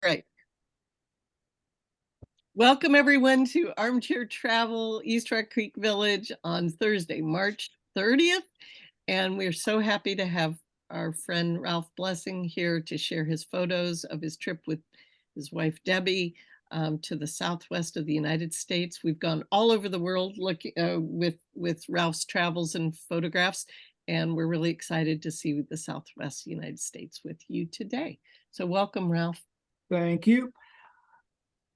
Right. Welcome everyone to Armchair Travel, East Rock Creek Village on Thursday, March 30th. And we're so happy to have our friend Ralph Blessing here to share his photos of his trip with his wife, Debbie, to the southwest of the United States. We've gone all over the world looking with Ralph's travels and photographs, and we're really excited to see the southwest United States with you today. So welcome, Ralph. Thank you.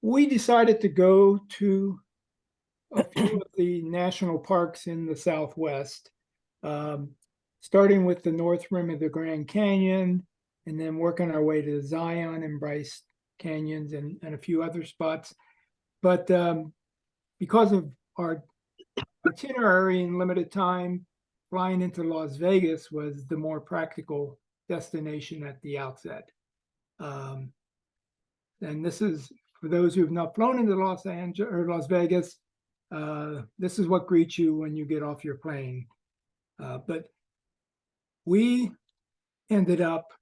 We decided to go to a few of the national parks in the Southwest, starting with the north rim of the Grand Canyon, and then working our way to Zion and Bryce Canyons and a few other spots. But because of our itinerary and limited time, flying into Las Vegas was the more practical destination at the outset. And this is, for those who have not flown into Los Angeles or Las Vegas, this is what greets you when you get off your plane. But we ended up,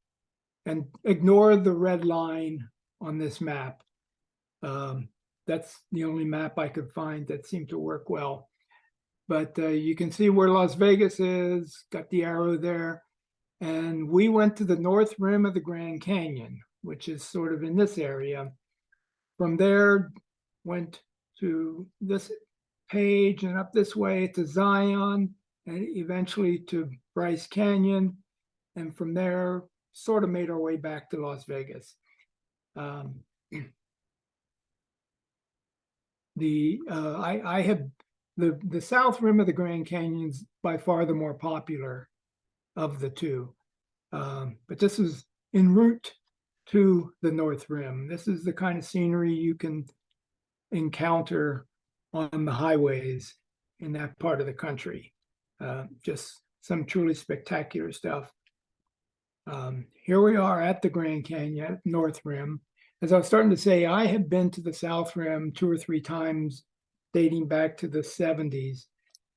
and ignore the red line on this map. That's the only map I could find that seemed to work well. But you can see where Las Vegas is, got the arrow there. And we went to the north rim of the Grand Canyon, which is sort of in this area. From there, went to this page and up this way to Zion and eventually to Bryce Canyon. And from there, sort of made our way back to Las Vegas. I had the south rim of the Grand Canyon's by far the more popular of the two. But this is en route to the north rim. This is the kind of scenery you can encounter on the highways in that part of the country. Just some truly spectacular stuff. Here we are at the Grand Canyon, north rim. As I was starting to say, I had been to the south rim 2 or 3 times dating back to the 70s.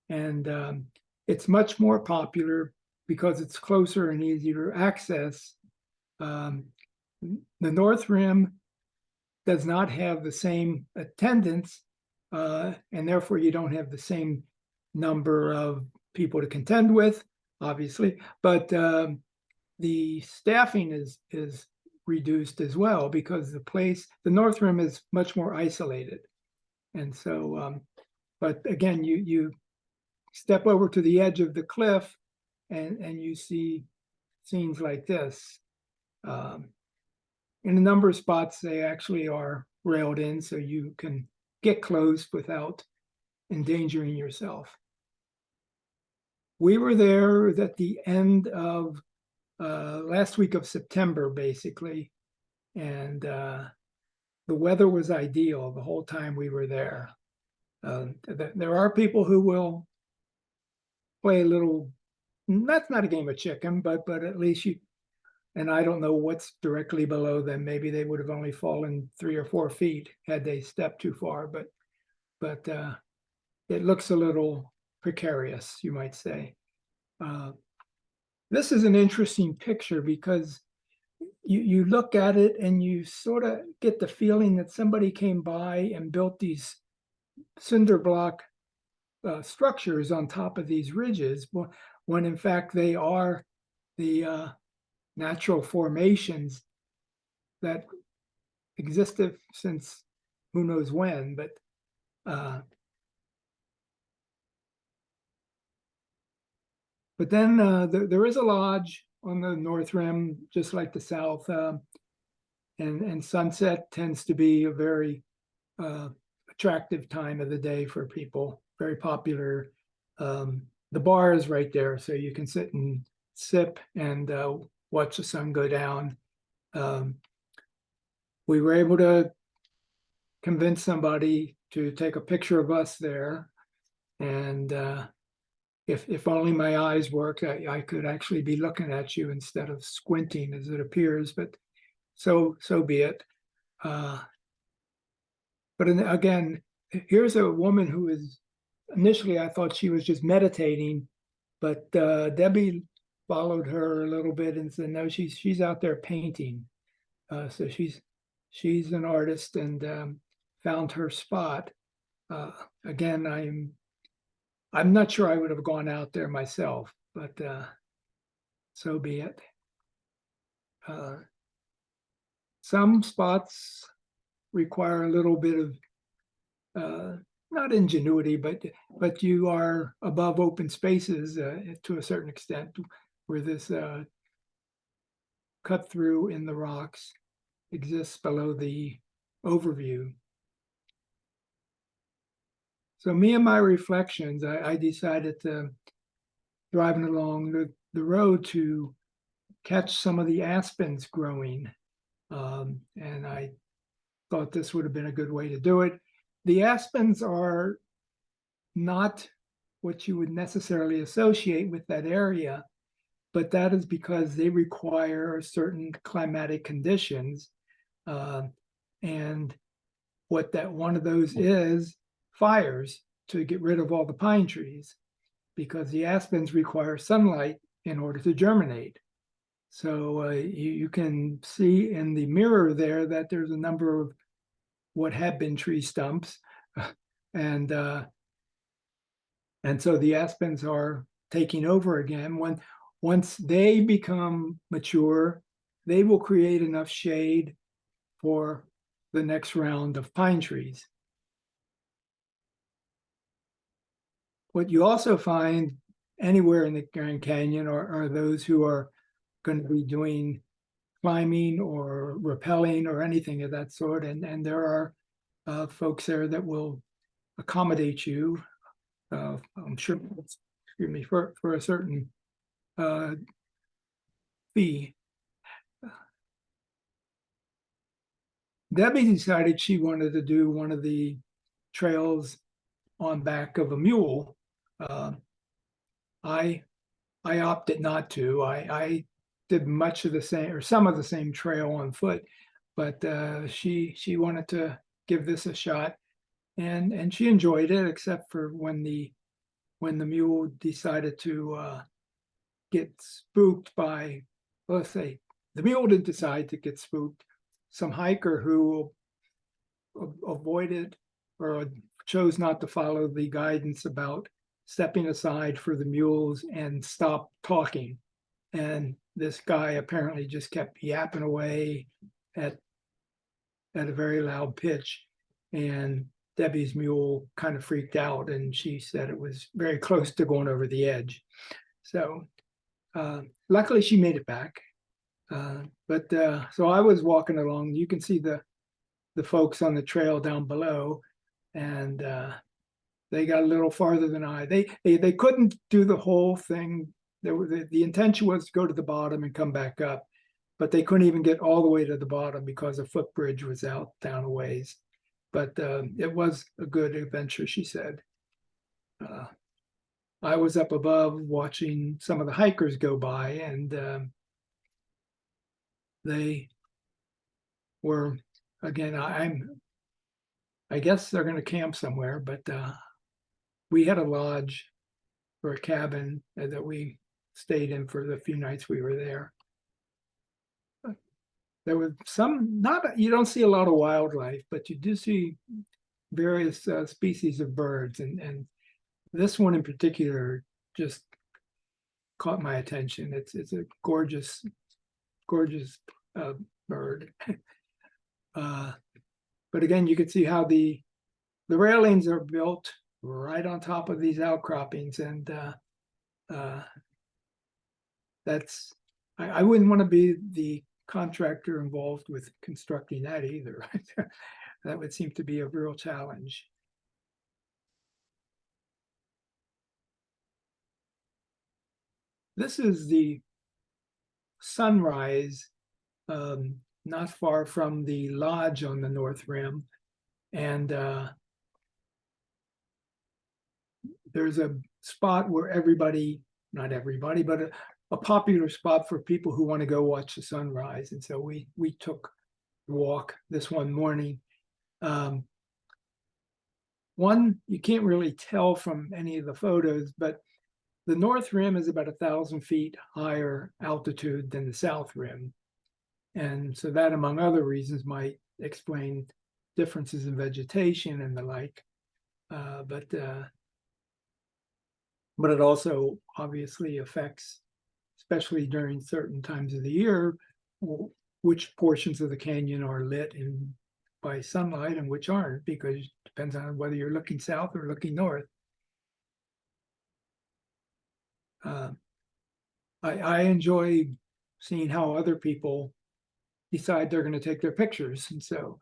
And it's much more popular because it's closer and easier to access. The north rim does not have the same attendance, and therefore you don't have the same number of people to contend with, obviously, but the staffing is reduced as well because the north rim is much more isolated. And so, but again, you step over to the edge of the cliff and you see scenes like this. In a number of spots, they actually are railed in so you can get close without endangering yourself. We were there at the end of last week of September, basically, and the weather was ideal the whole time we were there. There are people who will play a little, that's not a game of chicken, but at least you, and I don't know what's directly below them. Maybe they would have only fallen 3 or 4 feet had they stepped too far, but it looks a little precarious, you might say. This is an interesting picture because you look at it and you sort of get the feeling that somebody came by and built these cinder block structures on top of these ridges, when in fact they are the natural formations that existed since who knows when, but then there is a lodge on the north rim, just like the south, and sunset tends to be a very attractive time of the day for people, very popular. The bar is right there, so you can sit and sip and watch the sun go down. We were able to convince somebody to take a picture of us there, and if only my eyes worked, I could actually be looking at you instead of squinting as it appears, but so be it. But again, here's a woman who is, initially I thought she was just meditating, but Debbie followed her a little bit and said, no, she's out there painting. So she's she's an artist and found her spot. Again, I'm not sure I would have gone out there myself, but so be it. Some spots require a little bit of not ingenuity, but you are above open spaces to a certain extent, where this cut through in the rocks exists below the overview. So me and my reflections, I decided to, driving along the road, to catch some of the aspens growing. And I thought this would have been a good way to do it. The aspens are not what you would necessarily associate with that area, but that is because they require certain climatic conditions. And what that one of those is fires to get rid of all the pine trees, because the aspens require sunlight in order to germinate. So you can see in the mirror there that there's a number of what had been tree stumps. And so the aspens are taking over again. Once they become mature, they will create enough shade for the next round of pine trees. What you also find anywhere in the Grand Canyon are those who are going to be doing climbing or rappelling or anything of that sort. And there are folks there that will accommodate you, I'm sure, excuse me, for a certain fee. Debbie decided she wanted to do one of the trails on back of a mule. I opted not to. I did much of the same, or some of the same trail on foot, but she wanted to give this a shot, and she enjoyed it, except for when the mule decided to get spooked by, let's say, the mule didn't decide to get spooked. Some hiker who avoided or chose not to follow the guidance about stepping aside for the mules and stop talking. And this guy apparently just kept yapping away at a very loud pitch. And Debbie's mule kind of freaked out, and she said it was very close to going over the edge. So luckily she made it back. So I was walking along. You can see the folks on the trail down below, and they got a little farther than I. They couldn't do the whole thing. The intention was to go to the bottom and come back up, but they couldn't even get all the way to the bottom because a footbridge was out down a ways. But it was a good adventure, she said. I was up above watching some of the hikers go by, and they were, again, I guess they're going to camp somewhere, but we had a lodge or a cabin that we stayed in for the few nights we were there. There was some, you don't see a lot of wildlife, but you do see various species of birds, and this one in particular just caught my attention. It's a gorgeous bird. But again, you can see how the railings are built right on top of these outcroppings, and that's, I wouldn't want to be the contractor involved with constructing that either. That would seem to be a real challenge. This is the sunrise not far from the lodge on the North Rim. And there's a spot where everybody, not everybody, but a popular spot for people who want to go watch the sunrise. And so we took a walk this one morning. One, you can't really tell from any of the photos, but the North Rim is about 1,000 feet higher altitude than the South Rim. And so that, among other reasons, might explain differences in vegetation and the like. But it also obviously affects, especially during certain times of the year, which portions of the canyon are lit by sunlight and which aren't, because it depends on whether you're looking south or looking north. I enjoy seeing how other people decide they're going to take their pictures. And so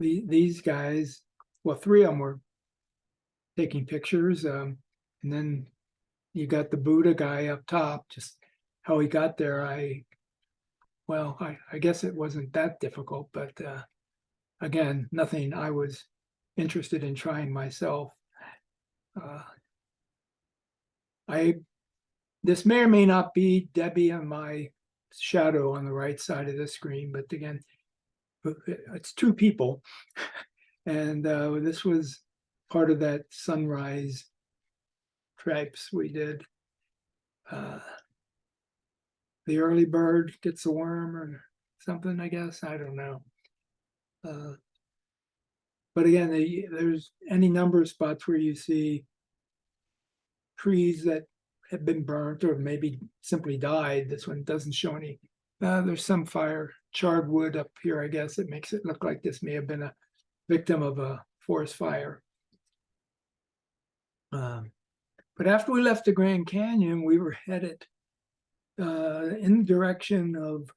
these guys, well, three of them were taking pictures. And then you got the Buddha guy up top, just how he got there. I guess it wasn't that difficult, but again, nothing I was interested in trying myself. This may or may not be Debbie and my shadow on the right side of the screen, but again, it's two people. And this was part of that sunrise tripes we did. The early bird gets a worm or something, I guess. I don't know. But again, there's any number of spots where you see trees that have been burnt or maybe simply died. This one doesn't show any. There's some fire, charred wood up here, I guess. It makes it look like this may have been a victim of a forest fire. But after we left the Grand Canyon, we were headed in the direction of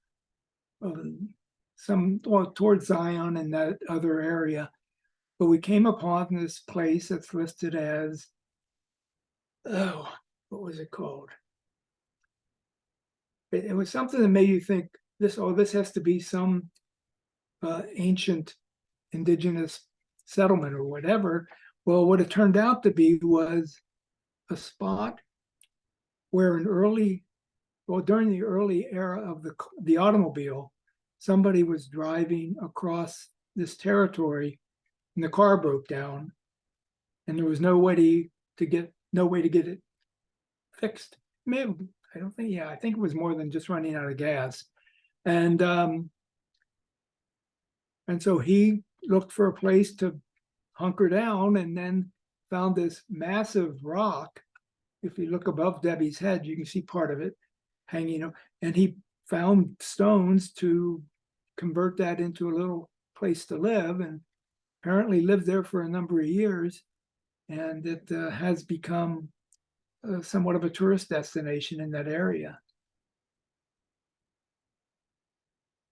towards Zion and that other area. But we came upon this place that's listed as, what was it called? It was something that made you think this has to be some ancient indigenous settlement or whatever. Well, what it turned out to be was a spot where during the early era of the automobile, somebody was driving across this territory and the car broke down and there was no way to get it fixed. I think it was more than just running out of gas. And so he looked for a place to hunker down and then found this massive rock. If you look above Debbie's head, you can see part of it hanging. And he found stones to convert that into a little place to live, and apparently lived there for a number of years. And it has become somewhat of a tourist destination in that area.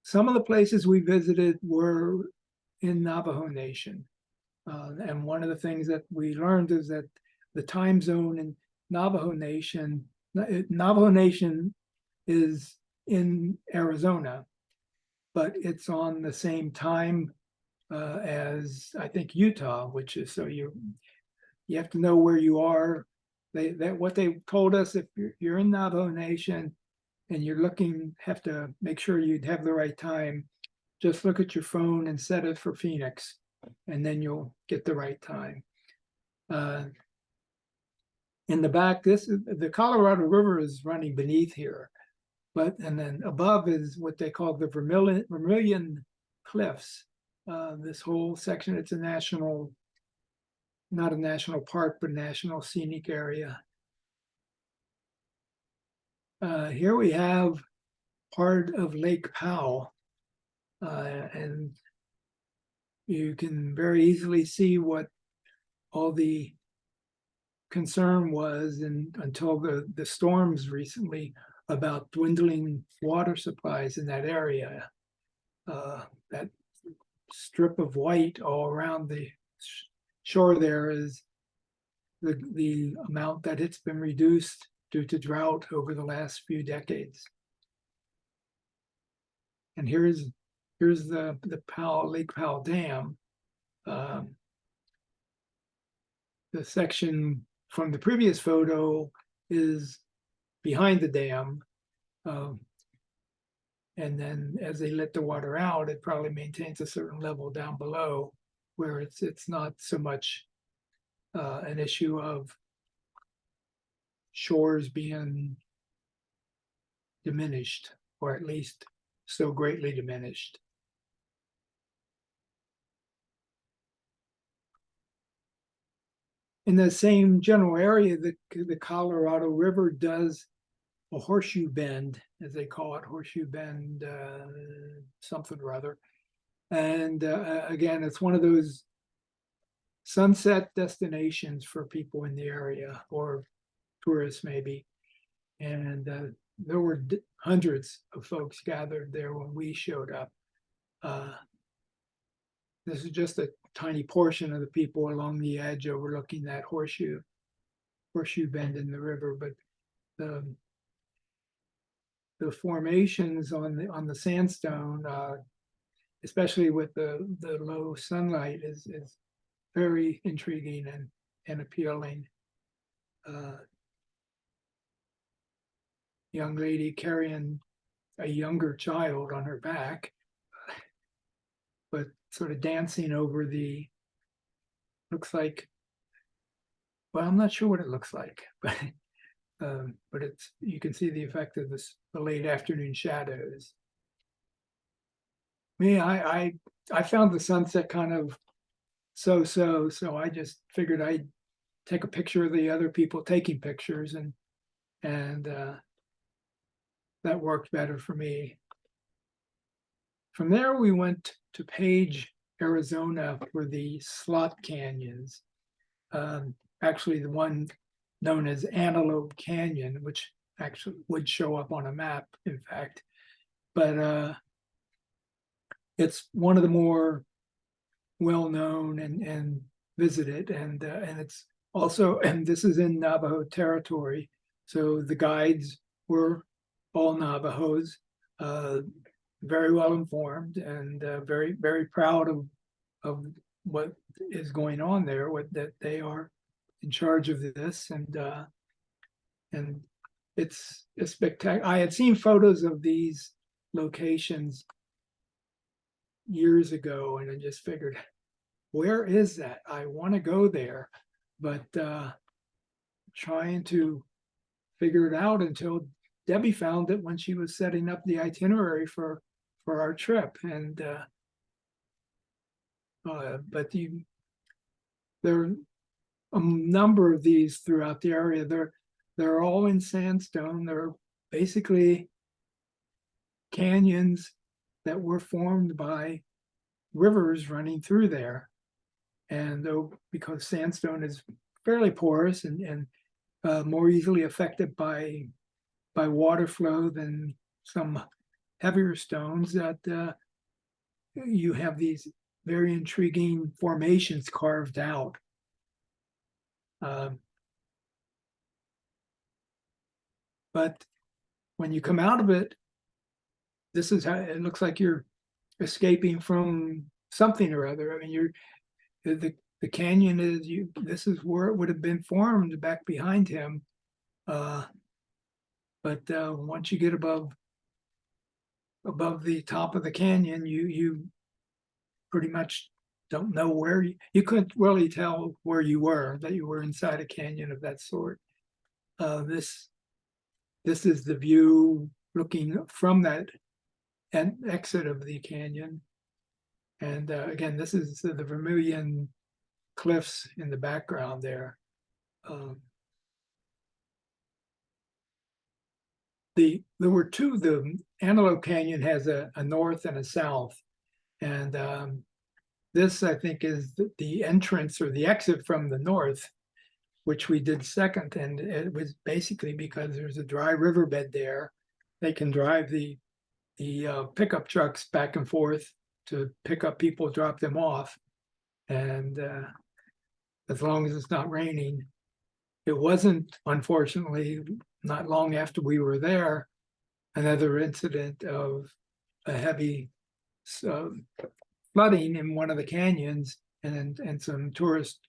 Some of the places we visited were in Navajo Nation. And one of the things that we learned is that the time zone in Navajo Nation is in Arizona, but it's on the same time as I think Utah, which is, so you have to know where you are. What they told us, if you're in Navajo Nation and you're have to make sure you'd have the right time, just look at your phone and set it for Phoenix, and then you'll get the right time. In the back, the Colorado River is running beneath here, and then above is what they call the Vermilion Cliffs. This whole section, it's not a national park, but national scenic area. Here we have part of Lake Powell, and you can very easily see what all the concern was until the storms recently about dwindling water supplies in that area. That strip of white all around the shore there is the amount that it's been reduced due to drought over the last few decades. And here's the Lake Powell Dam. The section from the previous photo is behind the dam. And then as they let the water out, it probably maintains a certain level down below where it's not so much an issue of shores being diminished, or at least so greatly diminished. in the same general area, the Colorado River does a horseshoe bend, as they call it, horseshoe bend, something or other. And again, it's one of those sunset destinations for people in the area, or tourists maybe. And there were hundreds of folks gathered there when we showed up. This is just a tiny portion of the people along the edge overlooking that horseshoe bend in the river, but the formations on the sandstone, especially with the low sunlight, is very intriguing and appealing. Young lady carrying a younger child on her back, but sort of dancing over looks like, well, I'm not sure what it looks like, but you can see the effect of the late afternoon shadows. Me, I found the sunset kind of so I just figured I'd take a picture of the other people taking pictures, and that worked better for me. From there, we went to Page, Arizona for the slot canyons. Actually, the one known as Antelope Canyon, which actually would show up on a map, in fact. But it's one of the more well-known and visited, and it's also, and this is in Navajo territory, so the guides were all Navajos, very well informed, and very, very proud of what is going on there, that they are in charge of this, and it's spectacular. I had seen photos of these locations years ago, and I just figured, where is that? I want to go there, but trying to figure it out until Debbie found it when she was setting up the itinerary for our trip. And but there are a number of these throughout the area. They're all in sandstone. They're basically canyons that were formed by rivers running through there. And because sandstone is fairly porous and more easily affected by water flow than some heavier stones, that you have these very intriguing formations carved out. But when you come out of it, this is how it looks like you're escaping from something or other. I mean, the canyon is this is where it would have been formed back behind him. But once you get above the top of the canyon, you pretty much don't know where you couldn't really tell where you were, that you were inside a canyon of that sort. This is the view looking from that exit of the canyon. And again, this is the Vermilion cliffs in the background there. There were two. The Antelope Canyon has a north and a south, and this, I think, is the entrance or the exit from the north, which we did second. And it was basically because there's a dry riverbed there. They can drive the pickup trucks back and forth to pick up people, drop them off, and as long as it's not raining. It wasn't, unfortunately, not long after we were there, another incident of a heavy flooding in one of the canyons, and some tourists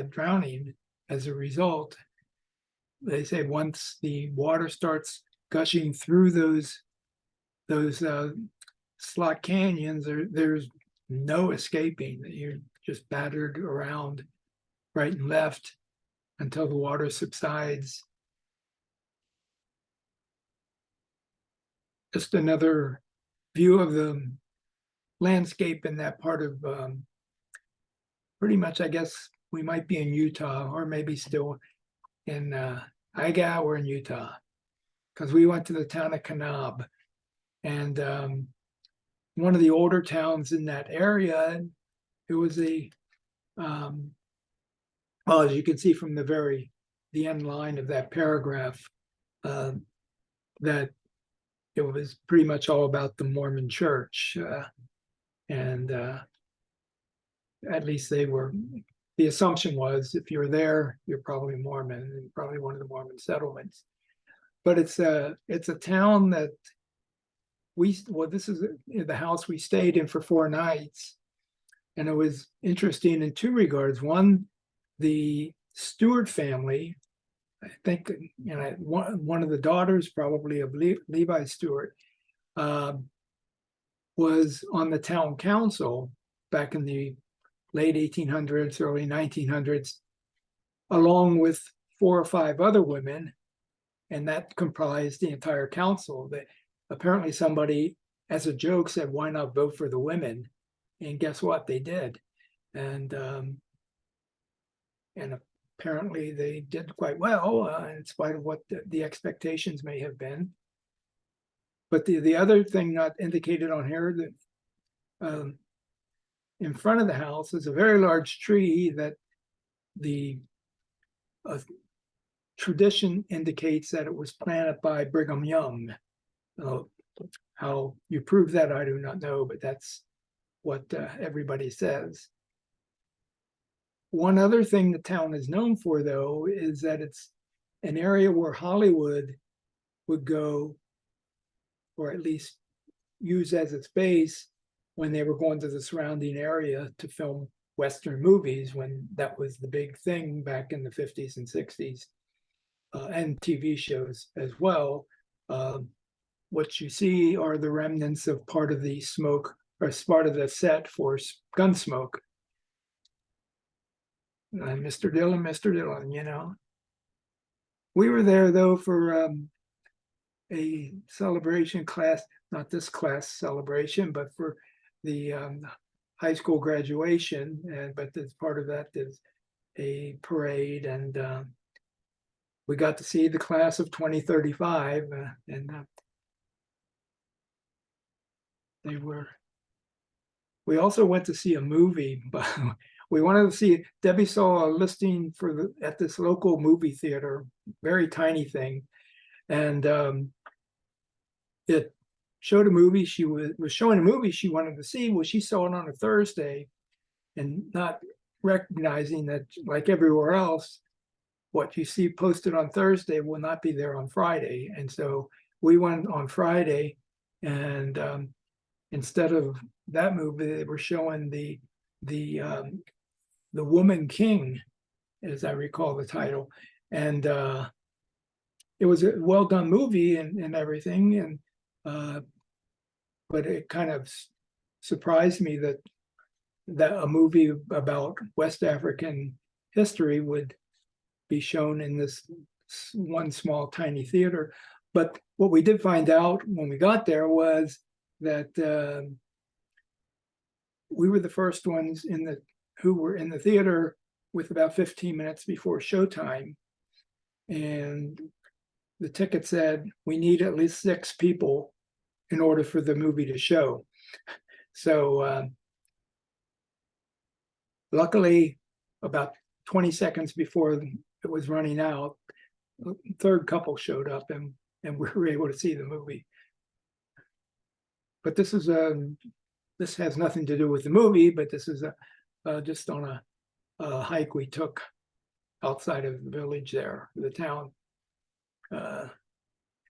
drowning as a result. They say once the water starts gushing through those slot canyons, there's no escaping. You're just battered around right and left until the water subsides. Just another view of the landscape in that part of pretty much, I guess, we might be in Utah, or maybe still in we're in Utah, because we went to the town of Kanab, and one of the older towns in that area. It was well, as you can see from the end line of that paragraph, that it was pretty much all about the Mormon Church, and at least the assumption was, if you're there, you're probably Mormon, and probably one of the Mormon settlements. But it's a town that this is the house we stayed in for 4 nights. And it was interesting in 2 regards. One, the Stewart family, I think, one of the daughters, probably of Levi Stewart, was on the town council back in the late 1800s, early 1900s, along with 4 or 5 other women, and that comprised the entire council. That apparently somebody, as a joke, said, "Why not vote for the women?" And guess what? They did, and apparently they did quite well, in spite of what the expectations may have been. But the other thing not indicated on here, that in front of the house is a very large tree that the tradition indicates that it was planted by Brigham Young. How you prove that, I do not know, but that's what everybody says. One other thing the town is known for, though, is that it's an area where Hollywood would go, or at least use as its base, when they were going to the surrounding area to film Western movies, when that was the big thing back in the 50s and 60s, and TV shows as well. What you see are the remnants of part of the smoke, or part of the set for Gunsmoke. Mr. Dillon, We were there, though, for a celebration class, not this class celebration, but for the high school graduation. But as part of that, there's a parade, and we got to see the class of 2035, and we also went to see a movie, but we wanted to see, Debbie saw a listing at this local movie theater, very tiny thing. And it showed a movie. She was showing a movie she wanted to see. Well, she saw it on a Thursday, and not recognizing that, like everywhere else, what you see posted on Thursday will not be there on Friday. And so we went on Friday, and instead of that movie, they were showing the Woman King, as I recall the title. And it was a well done movie and everything, and but it kind of surprised me that a movie about West African history would be shown in this one small tiny theater. But what we did find out when we got there was that we were the first ones who were in the theater with about 15 minutes before showtime. And the ticket said we need at least 6 people in order for the movie to show. So luckily, about 20 seconds before it was running out, the third couple showed up, and we were able to see the movie. But this has nothing to do with the movie, but this is just on a hike we took outside of the village there, the town,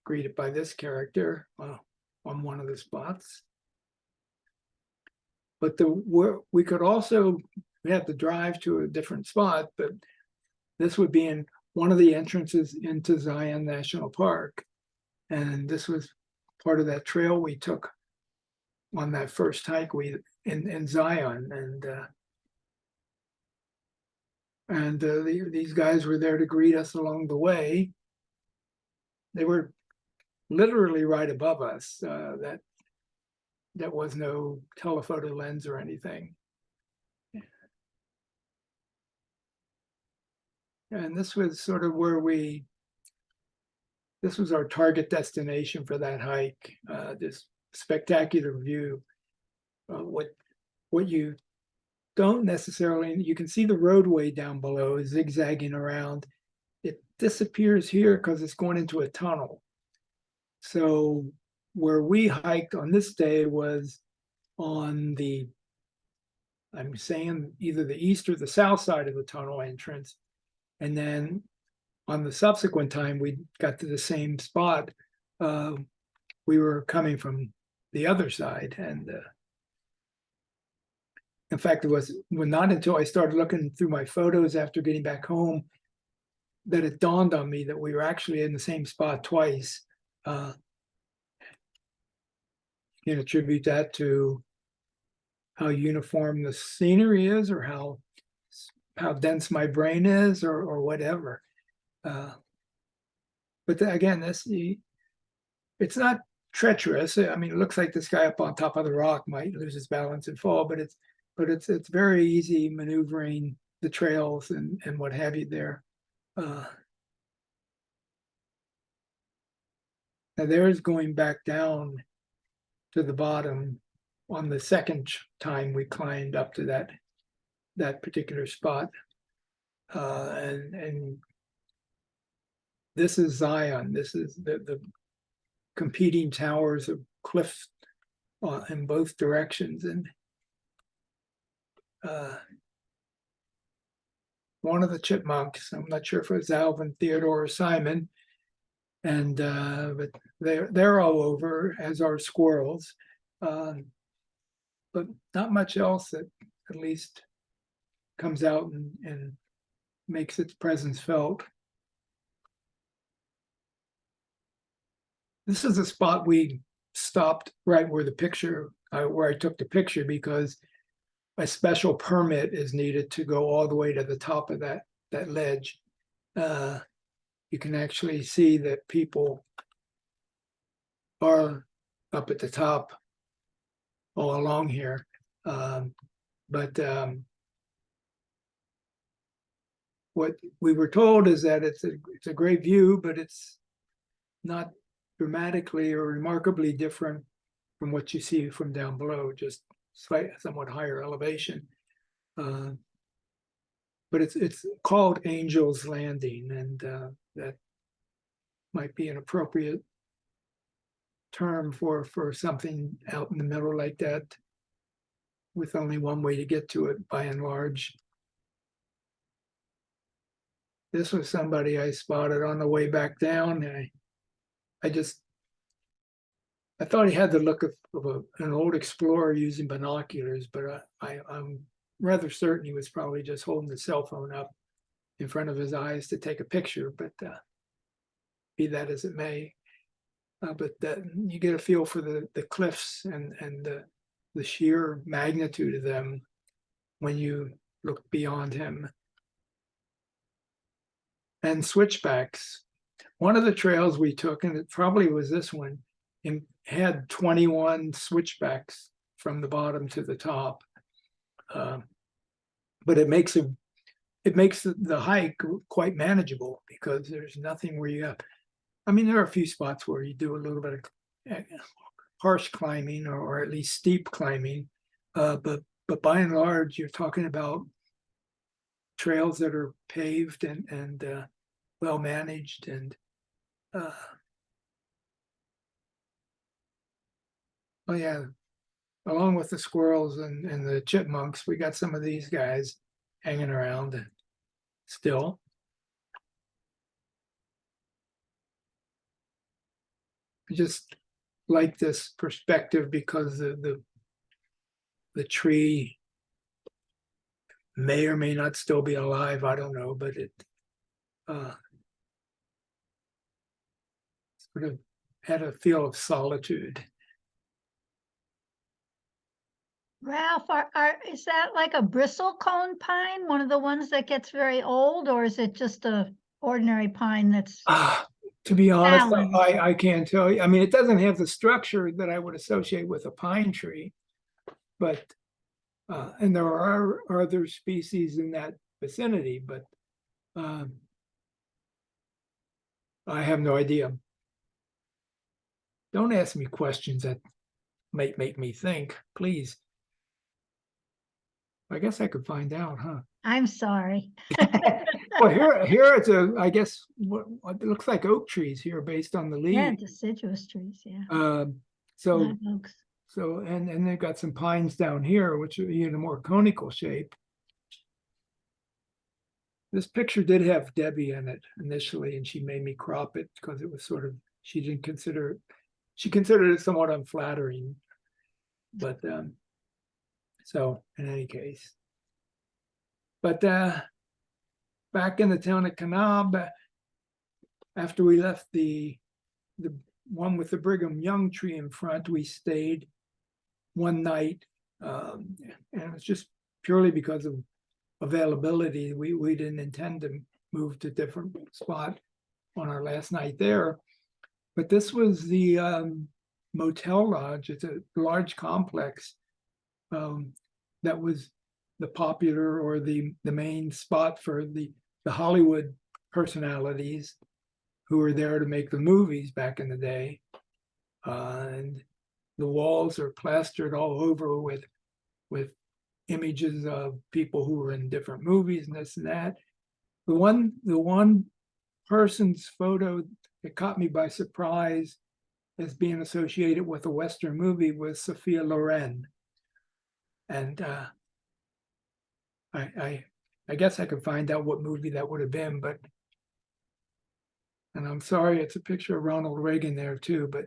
greeted by this character on one of the spots. But we could also, we had to drive to a different spot, but this would be in one of the entrances into Zion National Park. And this was part of that trail we took on that first hike in Zion. And these guys were there to greet us along the way. They were literally right above us. That was no telephoto lens or anything. And this was sort of where this was our target destination for that hike. This spectacular view. What you don't necessarily, you can see the roadway down below zigzagging around. It disappears here because it's going into a tunnel. So where we hiked on this day was on the, I'm saying either the east or the south side of the tunnel entrance. And then on the subsequent time we got to the same spot, we were coming from the other side. And in fact, it was not until I started looking through my photos after getting back home that it dawned on me that we were actually in the same spot twice. You can attribute that to how uniform the scenery is, or how dense my brain is, or whatever. But again, it's not treacherous. I mean, it looks like this guy up on top of the rock might lose his balance and fall, but it's very easy maneuvering the trails and what have you there. Now there's going back down to the bottom on the second time we climbed up to that particular spot. And this is Zion. This is the competing towers of cliffs in both directions. And one of the chipmunks, I'm not sure if it was Alvin, Theodore, or Simon, and but they're all over, as are squirrels, but not much else that at least comes out and makes its presence felt. This is a spot we stopped right where where I took the picture, because a special permit is needed to go all the way to the top of that ledge. You can actually see that people are up at the top all along here. But what we were told is that it's a great view, but it's not dramatically or remarkably different from what you see from down below, just somewhat higher elevation. But it's called Angel's Landing, and that might be an appropriate term for something out in the middle like that, with only one way to get to it by and large. This was somebody I spotted on the way back down. I thought he had the look of an old explorer using binoculars, but I'm rather certain he was probably just holding the cell phone up in front of his eyes to take a picture. But be that as it may, but you get a feel for the cliffs and the sheer magnitude of them when you look beyond him. And switchbacks. One of the trails we took, and it probably was this one, and had 21 switchbacks from the bottom to the top. But it makes the hike quite manageable, because there's nothing where you have, I mean, there are a few spots where you do a little bit of harsh climbing, or at least steep climbing. But by and large, you're talking about trails that are paved and well managed, and oh yeah, along with the squirrels and the chipmunks, we got some of these guys hanging around still. I just like this perspective, because the tree may or may not still be alive. I don't know, but it sort of had a feel of solitude. Ralph, is that like a bristlecone pine, one of the ones that gets very old, or is it just a ordinary pine that's To be honest, balanced? I can't tell you. I mean, it doesn't have the structure that I would associate with a pine tree, but and there are other species in that vicinity, but I have no idea. Don't ask me questions that might make me think, please. I guess I could find out, huh? I'm sorry. Well, here it's I guess what it looks like oak trees here based on the Yeah, leaves. deciduous trees, yeah. So Live oaks. and they've got some pines down here, which are in a more conical shape. This picture did have Debbie in it initially, and she made me crop it because it was sort of, she considered it somewhat unflattering. But so in any case, but back in the town of Kanab, after we left the one with the Brigham Young tree in front, we stayed one night, and it was just purely because of availability. We didn't intend to move to a different spot on our last night there, but this was the Motel Lodge. It's a large complex that was the popular or the main spot for the Hollywood personalities who were there to make the movies back in the day. And the walls are plastered all over with images of people who were in different movies and this and that. The one person's photo that caught me by surprise as being associated with a Western movie was Sophia Loren. And I guess I could find out what movie that would have been, but, and I'm sorry, it's a picture of Ronald Reagan there too, but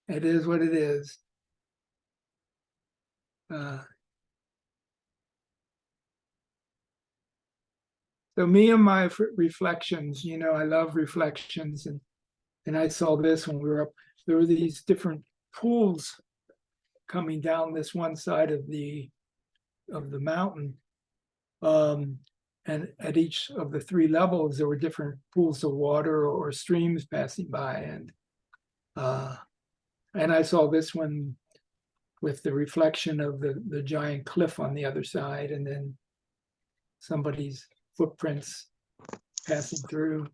it is what it is. So me and my reflections, you know, I love reflections, and I saw this when we were up. There were these different pools coming down this one side of the mountain, and at each of the three levels there were different pools of water or streams passing by, and I saw this one with the reflection of the giant cliff on the other side, and then somebody's footprints passing through.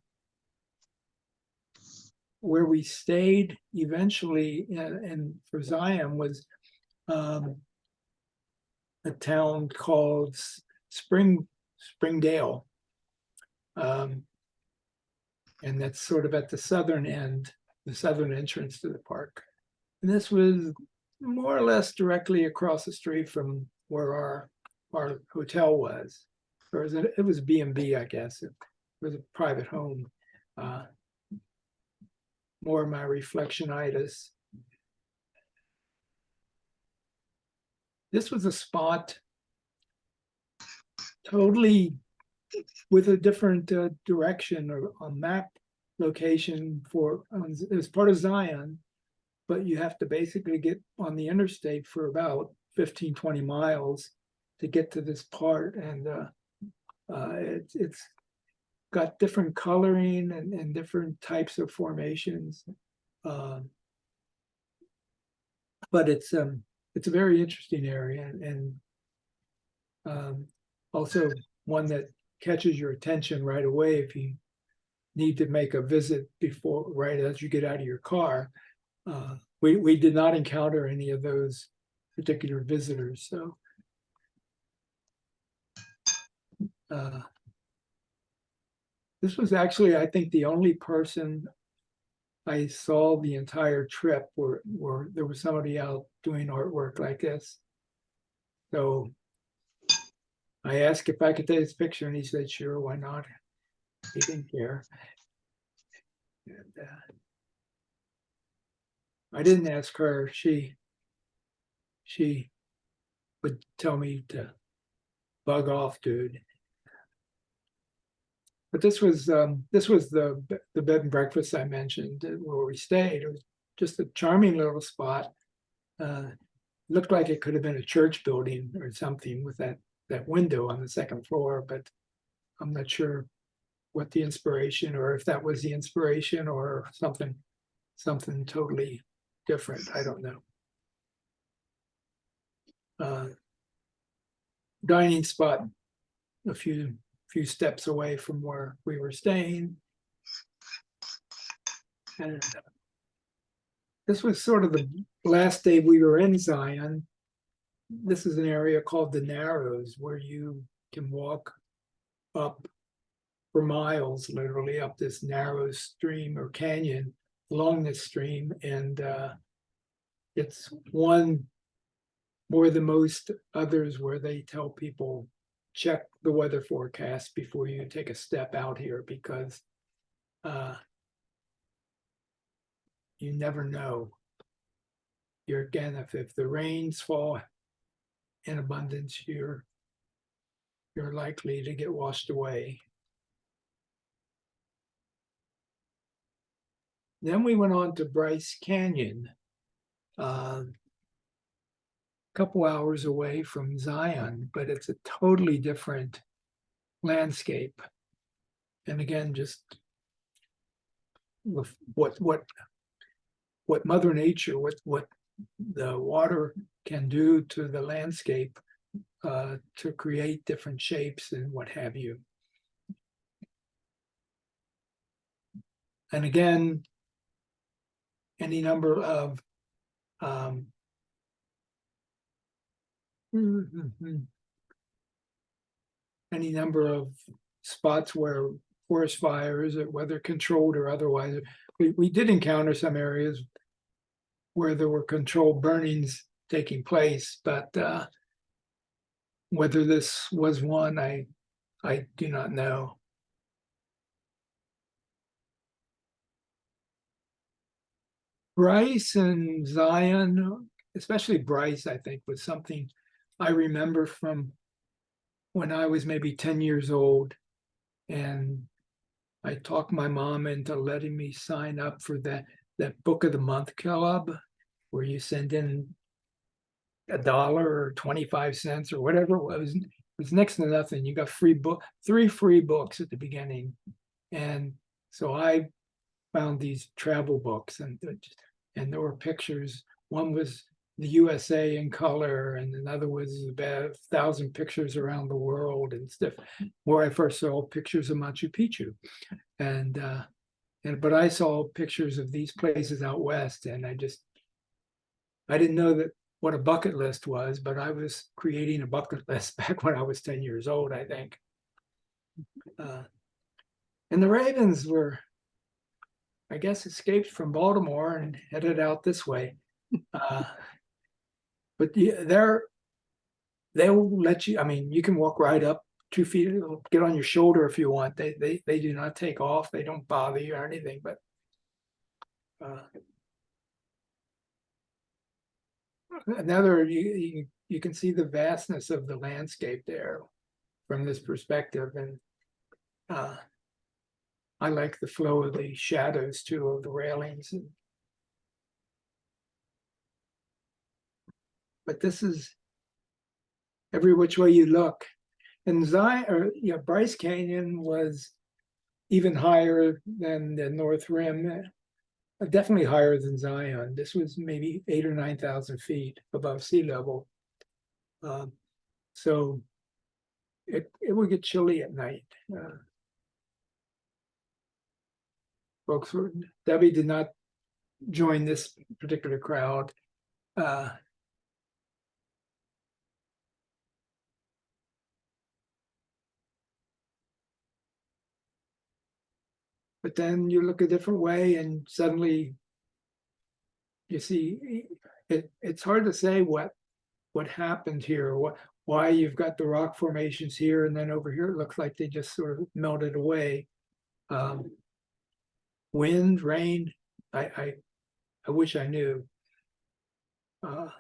Where we stayed eventually in for Zion was a town called Springdale, and that's sort of at the southern end, the southern entrance to the park. And this was more or less directly across the street from where our hotel was. Or it was B&B, I guess. It was a private home. More of my reflectionitis. This was a spot totally with a different direction or a map location for, it was part of Zion, but you have to basically get on the interstate for about 15, 20 miles to get to this part. And it's got different coloring and different types of formations. But it's a very interesting area, and also one that catches your attention right away if you need to make a visit before, right as you get out of your car. We did not encounter any of those particular visitors, so this was actually, I think, the only person I saw the entire trip where there was somebody out doing artwork like this. So I asked if I could take this picture, and he said, sure, why not? He didn't care. And I didn't ask her. She would tell me to bug off, dude. But this was the bed and breakfast I mentioned where we stayed. It was just a charming little spot. Looked like it could have been a church building or something with that window on the second floor, but I'm not sure what the inspiration, or if that was the inspiration or something totally different. I don't know. Dining spot a few few steps away from where we were staying. And this was sort of the last day we were in Zion. This is an area called the Narrows where you can walk up for miles, literally up this narrow stream or canyon along this stream. And it's one more than most others where they tell people check the weather forecast before you take a step out here, because you never know. You're again, if the rains fall in abundance, you're likely to get washed away. Then we went on to Bryce Canyon, a couple hours away from Zion, but it's a totally different landscape. And again, just with what Mother Nature, what the water can do to the landscape to create different shapes and what have you. And again, any number of spots where forest fires, whether controlled or otherwise, we did encounter some areas where there were controlled burnings taking place, but whether this was one, I do not know. Bryce and Zion, especially Bryce, I think, was something I remember from when I was maybe 10 years old. And I talked my mom into letting me sign up for that Book of the Month club, where you send in $1 or 25 cents or whatever it was. It was next to nothing. You got 3 free books at the beginning. And so I found these travel books, and there were pictures. One was the USA in color, and another was about 1,000 pictures around the world and stuff, where I first saw pictures of Machu Picchu. But I saw pictures of these places out west, and I didn't know what a bucket list was, but I was creating a bucket list back when I was 10 years old, I think. And the Ravens were, I guess, escaped from Baltimore and headed out this way. But they'll let you, I mean, you can walk right up 2 feet, get on your shoulder if you want. They do not take off. They don't bother you or anything, but another, you can see the vastness of the landscape there from this perspective. And I like the flow of the shadows too, of the railings. But this is every which way you look. And Bryce Canyon was even higher than the North Rim, definitely higher than Zion. This was maybe 8,000 or 9,000 feet above sea level. So it would get chilly at night. Folks Debbie did not join this particular crowd. But then you look a different way and suddenly you see it's hard to say what happened here, why you've got the rock formations here, and then over here it looks like they just sort of melted away. Wind, rain, I wish I knew. But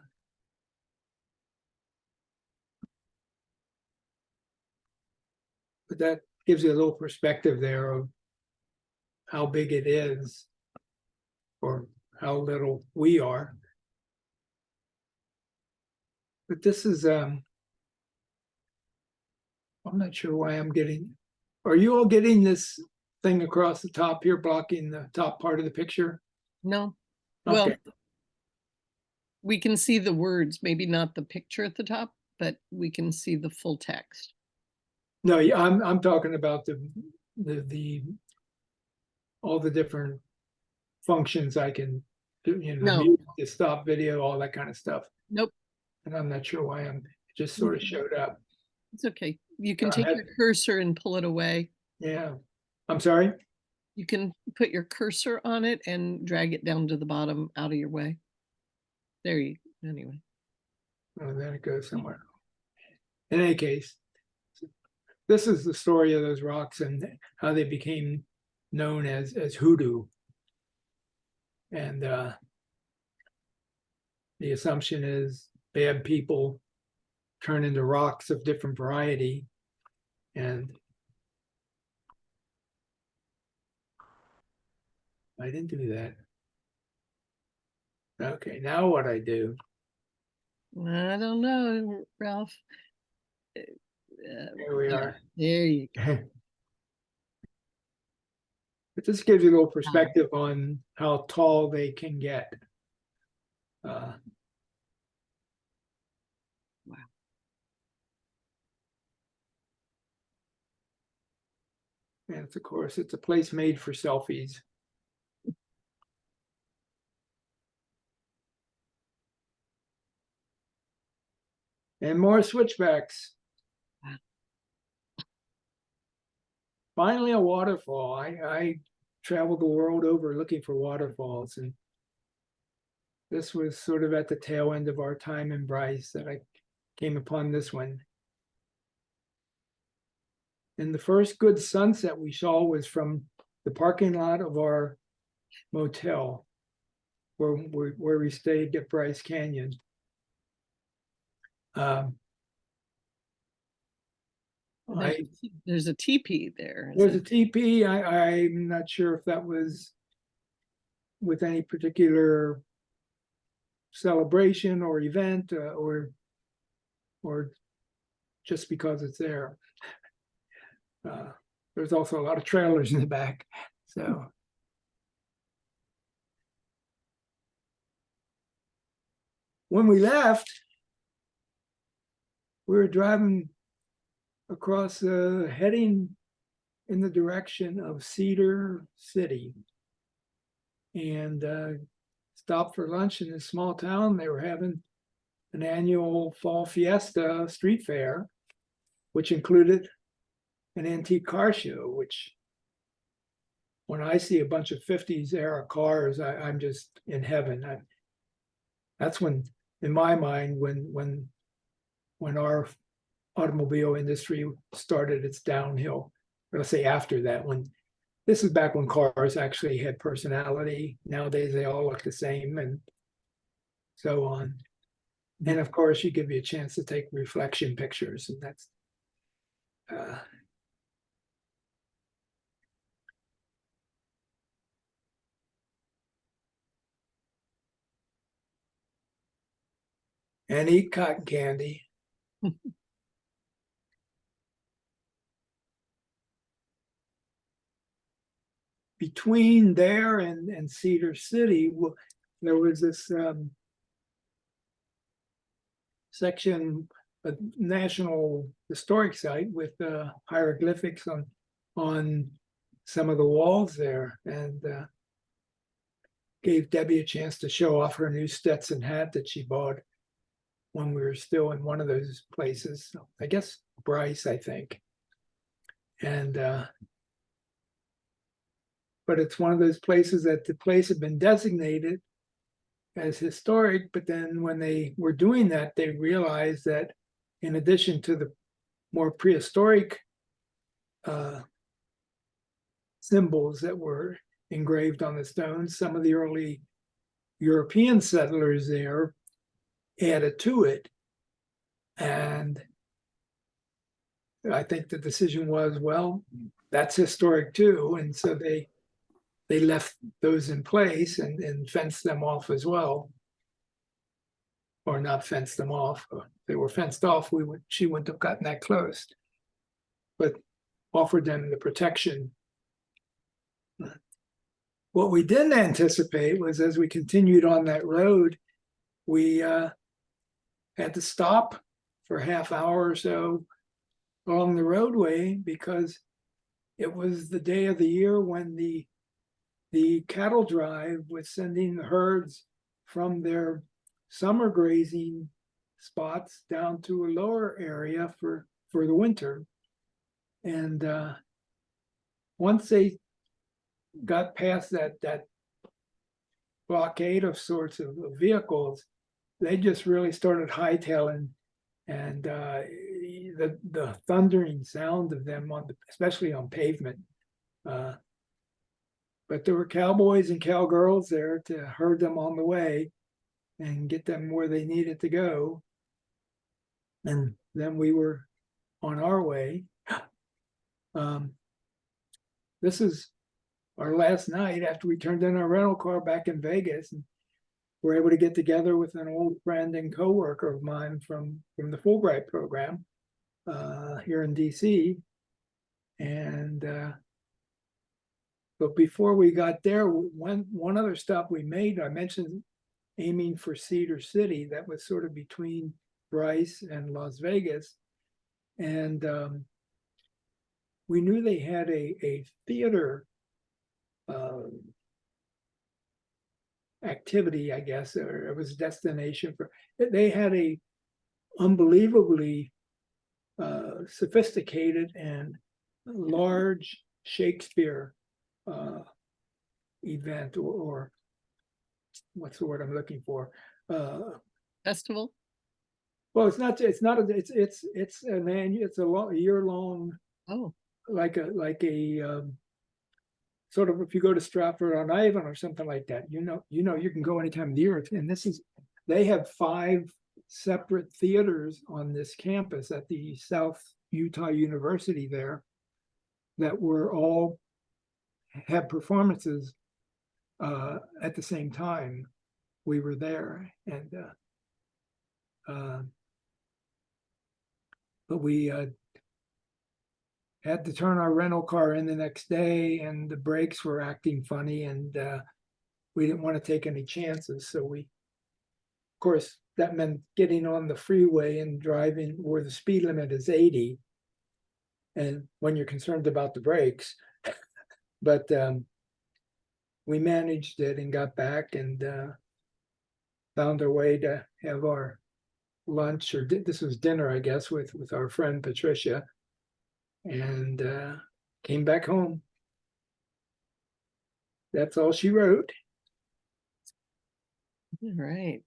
that gives you a little perspective there of how big it is or how little we are. But this is, I'm not sure why I'm getting, are you all getting this thing across the top here, blocking the top part of the picture? No. Okay. Well, we can see the words, maybe not the picture at the top, but we can see the full text. No, yeah, I'm talking about the all the different functions I can do, No. mute, the stop video, all that kind of stuff. Nope. And I'm not sure why it just sort of showed up. It's okay. You can I take had- your cursor and pull it away. Yeah. I'm sorry? You can put your cursor on it and drag it down to the bottom out of your way. There you, anyway. Oh, then it goes somewhere. In any case, this is the story of those rocks and how they became known as hoodoo. And the assumption is bad people turn into rocks of different variety. And I didn't do that. Okay, now what I do? I don't know, Ralph. Here we are. There you go. But this gives you a little perspective on how tall they can get. Wow. And of course, it's a place made for selfies. And more switchbacks. Wow. Finally, a waterfall. I traveled the world over looking for waterfalls, and this was sort of at the tail end of our time in Bryce that I came upon this one. And the first good sunset we saw was from the parking lot of our motel where we stayed at Bryce Canyon. There's a teepee there. There's a teepee. I'm not sure if that was with any particular celebration or event or just because it's there. There's also a lot of trailers in the back. So when we left, we were driving across, heading in the direction of Cedar City, and stopped for lunch in this small town. They were having an annual fall fiesta street fair, which included an antique car show, which when I see a bunch of 50s era cars, I'm just in heaven. That's when, in my mind, when our automobile industry started its downhill. Let's say after that, when this is back when cars actually had personality. Nowadays they all look the same and so on. And of course, you give you a chance to take reflection pictures, and that's and eat cotton candy. Between there and Cedar City, there was this section, a national historic site with hieroglyphics on some of the walls there, and gave Debbie a chance to show off her new Stetson hat that she bought when we were still in one of those places. I guess Bryce, I think. And but it's one of those places that the place had been designated as historic, but then when they were doing that, they realized that in addition to the more prehistoric symbols that were engraved on the stones, some of the early European settlers there added to it. And I think the decision was, well, that's historic too. And so they left those in place and fenced them off as well. Or not fenced them off. If they were fenced off, she wouldn't have gotten that close. But offered them the protection. What we didn't anticipate was as we continued on that road, we had to stop for a half hour or so along the roadway because it was the day of the year when the cattle drive was sending the herds from their summer grazing spots down to a lower area for the winter. And once they got past that blockade of sorts of vehicles, they just really started hightailing, and the thundering sound of them especially on pavement. But there were cowboys and cowgirls there to herd them on the way and get them where they needed to go. And then we were on our way. This is our last night after we turned in our rental car back in Vegas, and we're able to get together with an old friend and coworker of mine from the Fulbright program here in DC. And but before we got there, one other stop we made, I mentioned aiming for Cedar City. That was sort of between Bryce and Las Vegas. And we knew they had a theater activity, I guess, or it was a destination for. They had a unbelievably sophisticated and large Shakespeare event, or what's the word I'm looking for? Festival? Well, it's not a year-long. Oh, like a sort of, if you go to Stratford-on-Avon or something like that, you can go anytime of the year. And they have 5 separate theaters on this campus at the South Utah University there that were all had performances at the same time we were there. And but we had to turn our rental car in the next day, and the brakes were acting funny, and we didn't want to take any chances. So of course, that meant getting on the freeway and driving where the speed limit is 80. And when you're concerned about the brakes, but we managed it and got back and found our way to have our lunch, or this was dinner, I guess, with our friend Patricia, and came back home. That's all she wrote. all right.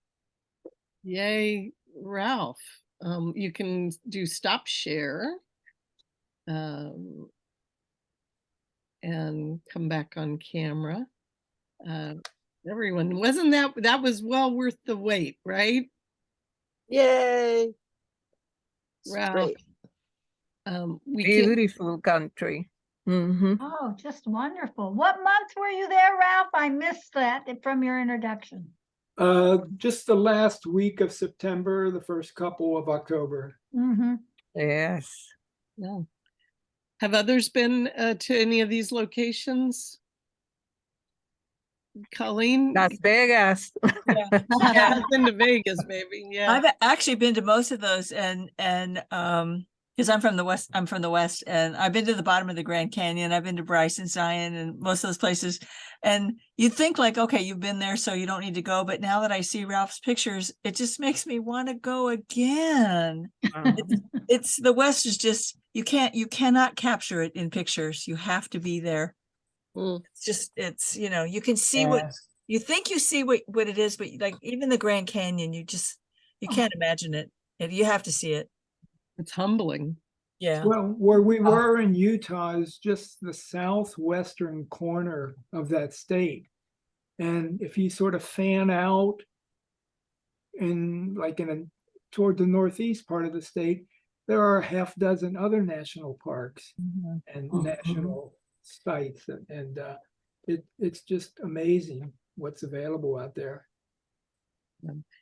Yay, Ralph. You can do stop share and come back on camera. Everyone, wasn't that was well worth the wait, right? Yay. Ralph. Great. We can't, Beautiful country. Mm-hmm. Oh, just wonderful. What month were you there, Ralph? I missed that from your introduction. Just the last week of September, the first couple of October. Mm-hmm. Yes. no. Have others been to any of these locations? Colleen? Las Vegas. I've been to Vegas, maybe. Yeah. I've actually been to most of those, and because I'm from the West, and I've been to the bottom of the Grand Canyon. I've been to Bryce and Zion and most of those places. And you'd think like, okay, you've been there, so you don't need to go. But now that I see Ralph's pictures, it just makes me want to go again. It's the West is just, you cannot capture it in pictures. You have to be there. It's you can see what you think you see what it is, but like even the Grand Canyon, you can't imagine it. You have to see it. It's humbling. Yeah. Well, where we were in Utah is just the southwestern corner of that state. And if you sort of fan out toward the northeast part of the state, there are a half dozen other national parks and national sites, and it's just amazing what's available out there.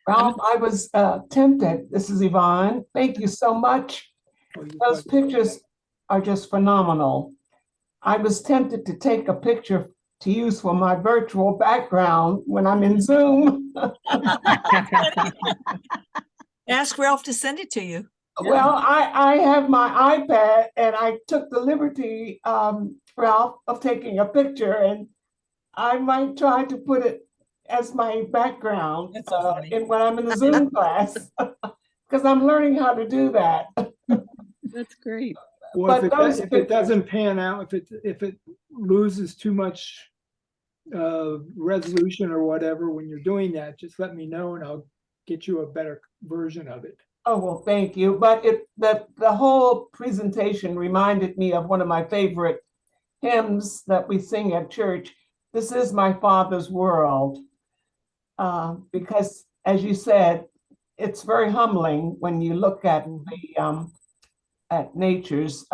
Ralph, I was tempted. This is Yvonne. Thank you so much. Those pictures are just phenomenal. I was tempted to take a picture to use for my virtual background when I'm in Zoom. Ask Ralph to send it to you. Well, I have my iPad and I took the liberty, Ralph, of taking a picture, and I might try to put it as my background That's so funny. when I'm in the Zoom class, because I'm learning how to do that. That's great. Well, if But it, those if it pictures- doesn't pan out, if it loses too much resolution or whatever when you're doing that, just let me know and I'll get you a better version of it. Oh, well, thank you. But the whole presentation reminded me of one of my favorite hymns that we sing at church. This is my Father's world. Because as you said, it's very humbling when you look at the at nature's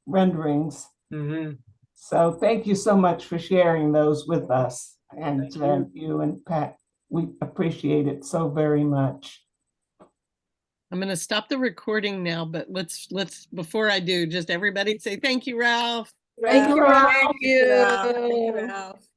renderings. Mm-hmm. So thank you so much for sharing those with us. And you and Pat, we appreciate it so very much. I'm going to stop the recording now, but let's before I do, just everybody say thank you, Ralph. Thank you, Ralph. Thank you. Thank you, Ralph.